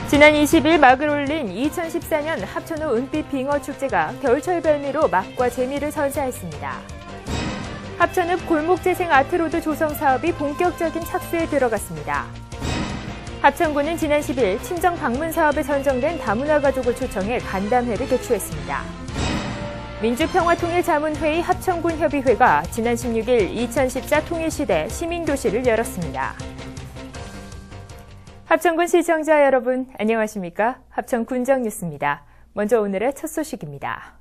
지난 20일 막을 올린 2014년 합천호 은빛 빙어 축제가 겨울철 별미로 맛과 재미를 선사했습니다. 합천읍 골목재생 아트로드 조성 사업이 본격적인 착수에 들어갔습니다. 합천군은 지난 10일 친정 방문 사업에 선정된 다문화 가족을 초청해 간담회를 개최했습니다. 민주평화통일자문회의 합천군협의회가 지난 16일 2014 통일시대 시민교실을 열었습니다. 합천군 시청자 여러분, 안녕하십니까? 합천군정뉴스입니다. 먼저 오늘의 첫 소식입니다.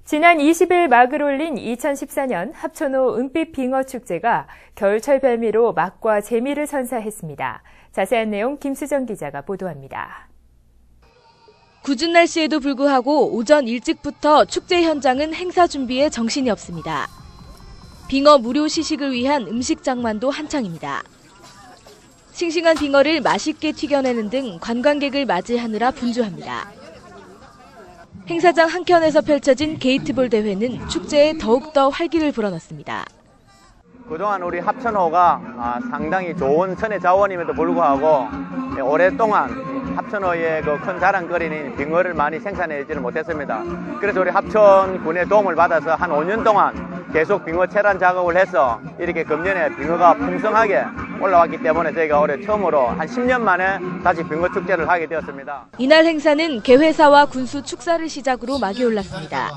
지난 20일 막을 올린 2014년 합천호 은빛 빙어 축제가 겨울철 별미로 맛과 재미를 선사했습니다. 자세한 내용 김수정 기자가 보도합니다. 궂은 날씨에도 불구하고 오전 일찍부터 축제 현장은 행사 준비에 정신이 없습니다. 빙어 무료 시식을 위한 음식 장만도 한창입니다. 싱싱한 빙어를 맛있게 튀겨내는 등 관광객을 맞이하느라 분주합니다. 행사장 한켠에서 펼쳐진 게이트볼 대회는 축제에 더욱더 활기를 불어넣습니다. 그동안 우리 합천호가 상당히 좋은 천혜 자원임에도 불구하고 오랫동안 합천호의 그 큰 자랑거리인 빙어를 많이 생산하지는 못했습니다. 그래서 우리 합천군의 도움을 받아서 한 5년 동안 계속 빙어 체란 작업을 해서 이렇게 금년에 빙어가 풍성하게 올라왔기 때문에 저희가 올해 처음으로 한 10년 만에 다시 빙어 축제를 하게 되었습니다. 이날 행사는 개회사와 군수 축사를 시작으로 막이 올랐습니다.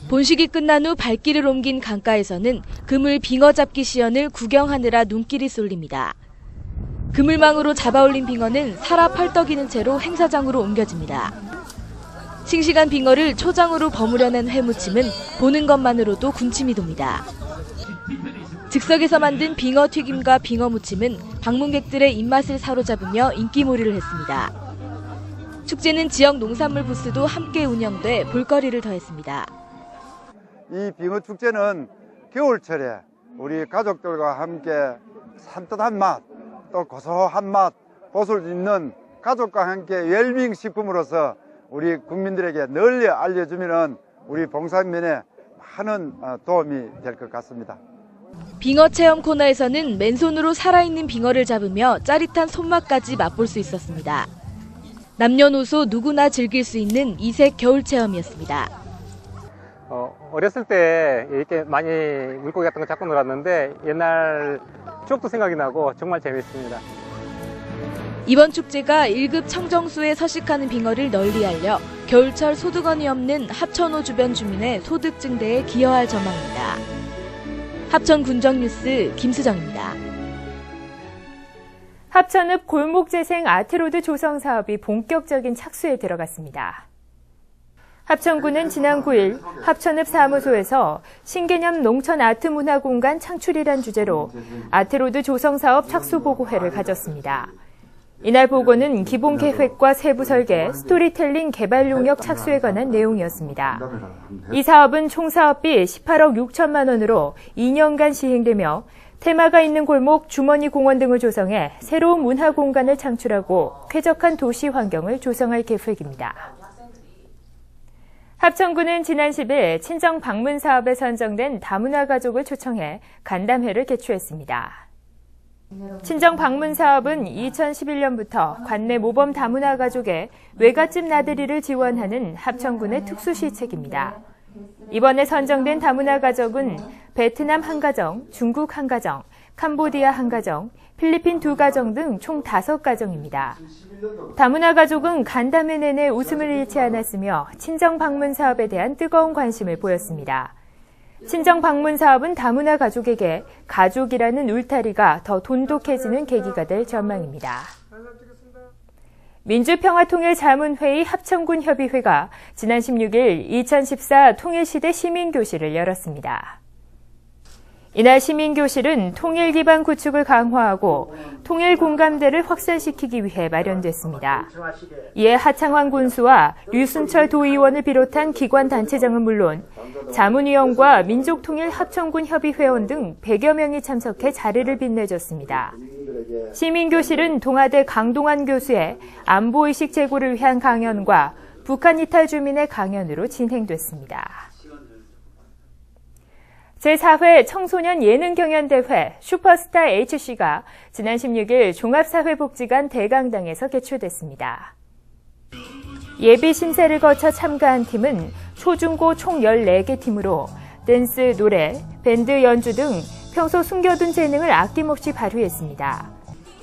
본식이 끝난 후 발길을 옮긴 강가에서는 그물 빙어 잡기 시연을 구경하느라 눈길이 쏠립니다. 그물망으로 잡아올린 빙어는 살아 펄떡이는 채로 행사장으로 옮겨집니다. 싱싱한 빙어를 초장으로 버무려낸 회무침은 보는 것만으로도 군침이 돕니다. 즉석에서 만든 빙어 튀김과 빙어 무침은 방문객들의 입맛을 사로잡으며 인기몰이를 했습니다. 축제는 지역 농산물 부스도 함께 운영돼 볼거리를 더했습니다. 이 빙어 축제는 겨울철에 우리 가족들과 함께 산뜻한 맛, 또 고소한 맛 보실 수 있는 가족과 함께 웰빙 식품으로서 우리 국민들에게 널리 알려주면 우리 봉사면에 많은 도움이 될 것 같습니다. 빙어 체험 코너에서는 맨손으로 살아있는 빙어를 잡으며 짜릿한 손맛까지 맛볼 수 있었습니다. 남녀노소 누구나 즐길 수 있는 이색 겨울 체험이었습니다. 어렸을 때 이렇게 많이 물고기 같은 거 잡고 놀았는데 옛날 추억도 생각이 나고 정말 재밌습니다. 이번 축제가 1급 청정수에 서식하는 빙어를 널리 알려 겨울철 소득원이 없는 합천호 주변 주민의 소득 증대에 기여할 전망입니다. 합천군정뉴스 김수정입니다. 합천읍 골목재생 아트로드 조성 사업이 본격적인 착수에 들어갔습니다. 합천군은 지난 9일 합천읍 사무소에서 신개념 농촌 아트 문화 공간 창출이란 주제로 아트로드 조성 사업 착수 보고회를 가졌습니다. 이날 보고는 기본 계획과 세부 설계, 스토리텔링 개발 용역 착수에 관한 내용이었습니다. 이 사업은 총 사업비 18억 6천만 원으로 2년간 시행되며 테마가 있는 골목, 주머니 공원 등을 조성해 새로운 문화 공간을 창출하고 쾌적한 도시 환경을 조성할 계획입니다. 합천군은 지난 10일 친정 방문 사업에 선정된 다문화 가족을 초청해 간담회를 개최했습니다. 친정 방문 사업은 2011년부터 관내 모범 다문화 가족의 외갓집 나들이를 지원하는 합천군의 특수시책입니다. 이번에 선정된 다문화 가족은 베트남 1가정, 중국 1가정, 캄보디아 1가정, 필리핀 2가정 등 총 5가정입니다. 다문화 가족은 간담회 내내 웃음을 잃지 않았으며 친정 방문 사업에 대한 뜨거운 관심을 보였습니다. 친정 방문 사업은 다문화 가족에게 가족이라는 울타리가 더 돈독해지는 계기가 될 전망입니다. 민주평화통일자문회의 합천군협의회가 지난 16일 2014 통일시대 시민교실을 열었습니다. 이날 시민교실은 통일 기반 구축을 강화하고 통일 공감대를 확산시키기 위해 마련됐습니다. 이에 하창환 군수와 류순철 도의원을 비롯한 기관 단체장은 물론 자문위원과 민족통일 합천군 협의회원 등 100여 명이 참석해 자리를 빛내줬습니다. 시민교실은 동아대 강동환 교수의 안보의식 제고를 위한 강연과 북한 이탈 주민의 강연으로 진행됐습니다. 제4회 청소년 예능경연대회 슈퍼스타 HC가 지난 16일 종합사회복지관 대강당에서 개최됐습니다. 예비 심사를 거쳐 참가한 팀은 초중고 총 14개 팀으로 댄스, 노래, 밴드 연주 등 평소 숨겨둔 재능을 아낌없이 발휘했습니다.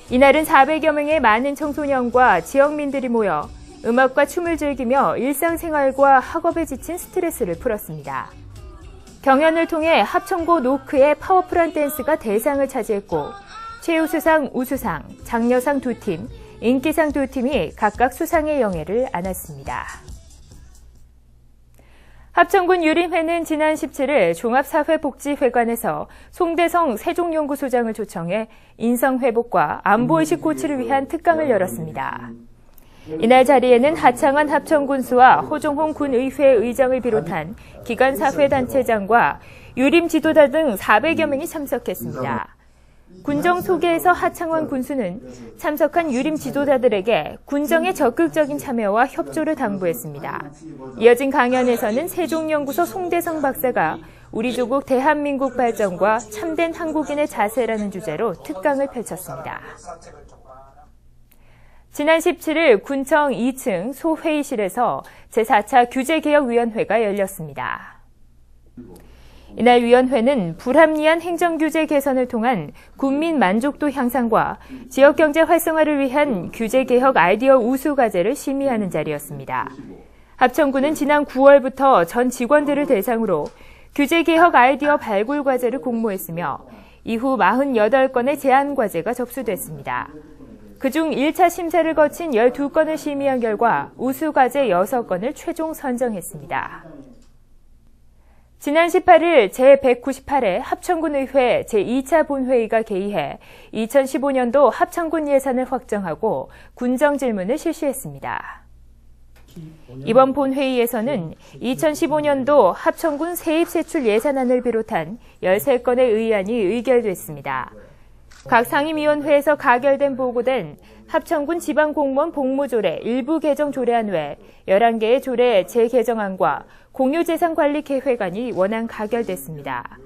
이날은 400여 명의 많은 청소년과 지역민들이 모여 음악과 춤을 즐기며 일상생활과 학업에 지친 스트레스를 풀었습니다. 경연을 통해 합천고 노크의 파워풀한 댄스가 대상을 차지했고 최우수상, 우수상, 장려상 2팀, 인기상 2팀이 각각 수상의 영예를 안았습니다. 합천군 유림회는 지난 17일 종합사회복지회관에서 송대성 세종연구소장을 초청해 인성회복과 안보의식 고취를 위한 특강을 열었습니다. 이날 자리에는 하창환 합천군수와 호종홍 군의회 의장을 비롯한 기관사회단체장과 유림 지도자 등 400여 명이 참석했습니다. 군정 소개에서 하창환 군수는 참석한 유림 지도자들에게 군정의 적극적인 참여와 협조를 당부했습니다. 이어진 강연에서는 세종연구소 송대성 박사가 우리 조국 대한민국 발전과 참된 한국인의 자세라는 주제로 특강을 펼쳤습니다. 지난 17일 군청 2층 소회의실에서 제4차 규제개혁위원회가 열렸습니다. 이날 위원회는 불합리한 행정규제 개선을 통한 국민 만족도 향상과 지역경제 활성화를 위한 규제개혁 아이디어 우수과제를 심의하는 자리였습니다. 합천군은 지난 9월부터 전 직원들을 대상으로 규제개혁 아이디어 발굴과제를 공모했으며 이후 48건의 제안과제가 접수됐습니다. 그중 1차 심사를 거친 12건을 심의한 결과 우수과제 6건을 최종 선정했습니다. 지난 18일 제198회 합천군의회 제2차 본회의가 개의해 2015년도 합천군 예산을 확정하고 군정질문을 실시했습니다. 이번 본회의에서는 2015년도 합천군 세입세출 예산안을 비롯한 13건의 의안이 의결됐습니다. 각 상임위원회에서 가결된 보고된 합천군 지방공무원 복무조례 일부 개정 조례안 외 11개의 조례 재개정안과 공유재산관리계획안이 원안 가결됐습니다.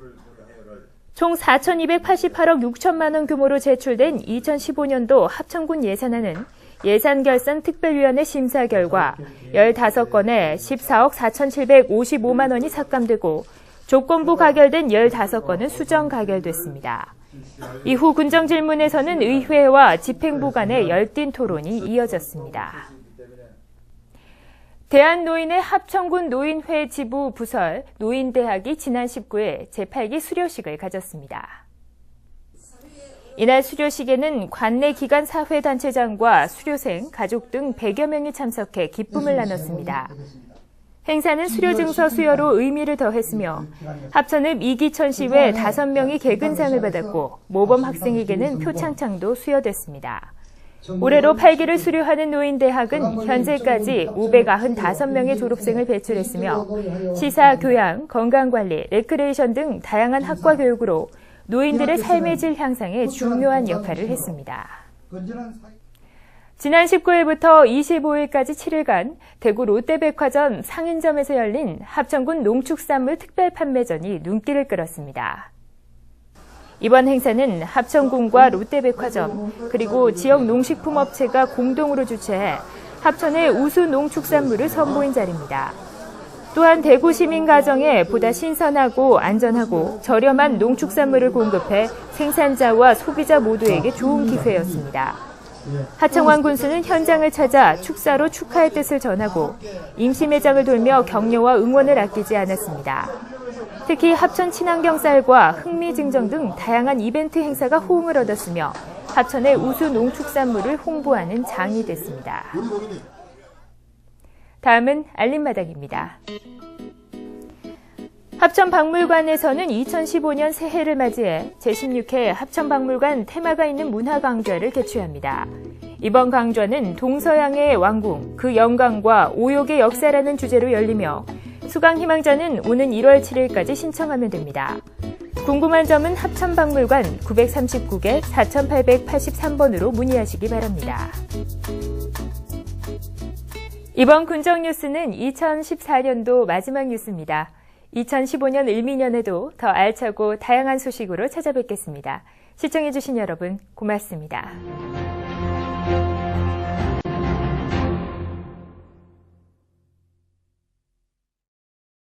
총 4,288억 6천만 원 규모로 제출된 2015년도 합천군 예산안은 예산결산 특별위원회 심사 결과 15건에 14억 4,755만 원이 삭감되고 조건부 가결된 15건은 수정 가결됐습니다. 이후 군정질문에서는 의회와 집행부 간의 열띤 토론이 이어졌습니다. 대한노인의 합천군 노인회 지부 부설 노인대학이 지난 19일 제8기 수료식을 가졌습니다. 이날 수료식에는 관내 기관 사회단체장과 수료생, 가족 등 100여 명이 참석해 기쁨을 나눴습니다. 행사는 수료증서 수여로 의미를 더했으며 합천읍 이기천 시 외 5명이 개근상을 받았고 모범 학생에게는 표창장도 수여됐습니다. 올해로 8기를 수료하는 노인대학은 현재까지 595명의 졸업생을 배출했으며 시사, 교양, 건강관리, 레크레이션 등 다양한 학과 교육으로 노인들의 삶의 질 향상에 중요한 역할을 했습니다. 지난 19일부터 25일까지 7일간 대구 롯데백화점 상인점에서 열린 합천군 농축산물 특별판매전이 눈길을 끌었습니다. 이번 행사는 합천군과 롯데백화점 그리고 지역 농식품업체가 공동으로 주최해 합천의 우수 농축산물을 선보인 자리입니다. 또한 대구 시민 가정에 보다 신선하고 안전하고 저렴한 농축산물을 공급해 생산자와 소비자 모두에게 좋은 기회였습니다. 하창환 군수는 현장을 찾아 축사로 축하의 뜻을 전하고 임시 매장을 돌며 격려와 응원을 아끼지 않았습니다. 특히 합천 친환경쌀과 흑미증정 등 다양한 이벤트 행사가 호응을 얻었으며 합천의 우수 농축산물을 홍보하는 장이 됐습니다. 다음은 알림마당입니다. 합천박물관에서는 2015년 새해를 맞이해 제16회 합천박물관 테마가 있는 문화강좌를 개최합니다. 이번 강좌는 동서양의 왕궁, 그 영광과 오욕의 역사라는 주제로 열리며 수강 희망자는 오는 1월 7일까지 신청하면 됩니다. 궁금한 점은 합천박물관 939개 4883번으로 문의하시기 바랍니다. 이번 군정 뉴스는 2014년도 마지막 뉴스입니다. 2015년 을미년에도 더 알차고 다양한 소식으로 찾아뵙겠습니다. 시청해주신 여러분 고맙습니다.